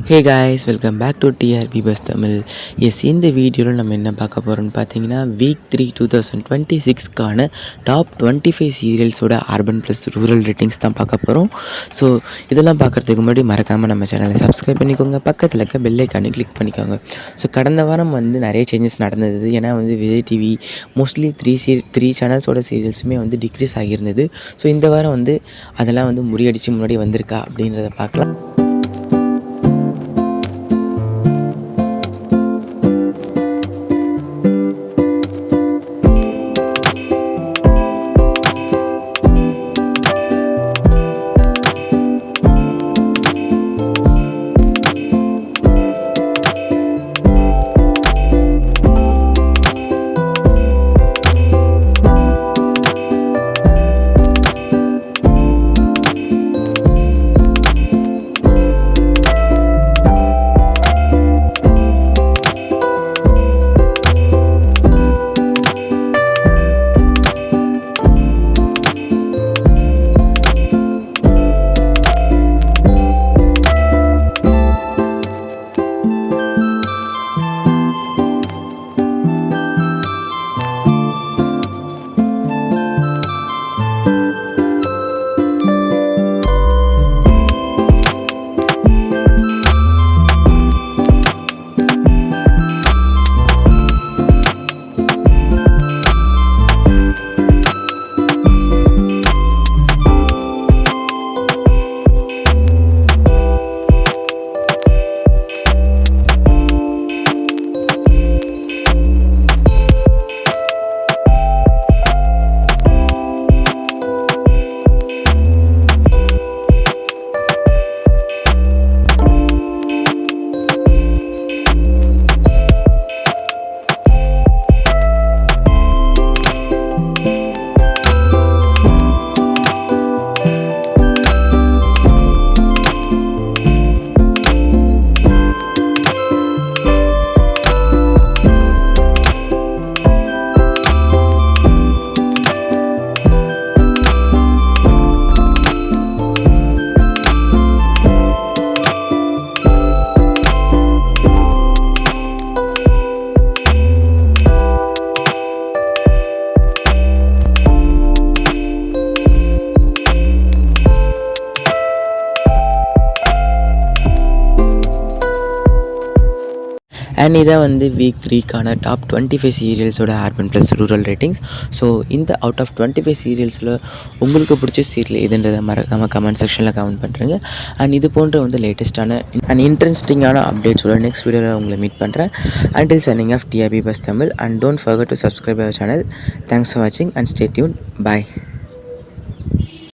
Hey guys welcome back to TRP bus Tamil. இந்த வீடியோவில் நம்ம என்ன பார்க்க போகிறோம்னு பார்த்தீங்கன்னா வீக் 3 2026க்கான டாப் 25 சீரியல்ஸோட அர்பன் ப்ளஸ் ரூரல் ரேட்டிங்ஸ் தான் பார்க்க போகிறோம். ஸோ இதெல்லாம் பார்க்குறதுக்கு முன்னாடி மறக்காமல் நம்ம சேனலை சப்ஸ்கிரைப் பண்ணிக்கோங்க, பக்கத்தில் இருக்க பெல் ஐக்கானை கிளிக் பண்ணிக்கோங்க. ஸோ கடந்த வாரம் நிறைய சேஞ்சஸ் நடந்தது. ஏன்னா விஜய் டிவி மோஸ்ட்லி த்ரீ சேனல்ஸோட சீரியல்ஸுமே டிக்ரீஸ் ஆகியிருந்தது. ஸோ இந்த வாரம் அதெல்லாம் முறியடித்து முன்னாடி வந்திருக்கா அப்படின்றத பார்க்கலாம். அண்ட் இதான் வீக் 3க்கான டாப் 25 சீரியல்ஸோட urban plus rural ratings. So இந்த அவுட் ஆஃப் 25 சீரியல்ஸில் உங்களுக்கு பிடிச்ச சீரியல் எதுன்றதை மறக்காமல் கமெண்ட் செக்ஷனில் கமெண்ட் பண்ணுறேங்க. அண்ட் இது போன்ற லேட்டஸ்ட்டான அண்ட் இன்ட்ரெஸ்டிங்கான அப்டேட்ஸோட நெக்ஸ்ட் வீடியோவில் உங்களை மீட் பண்ணுறேன். Until signing off TRP bus Tamil, and don't forget to subscribe our channel. Thanks for வாட்சிங் அண்ட் ஸ்டே டியூன். பாய்.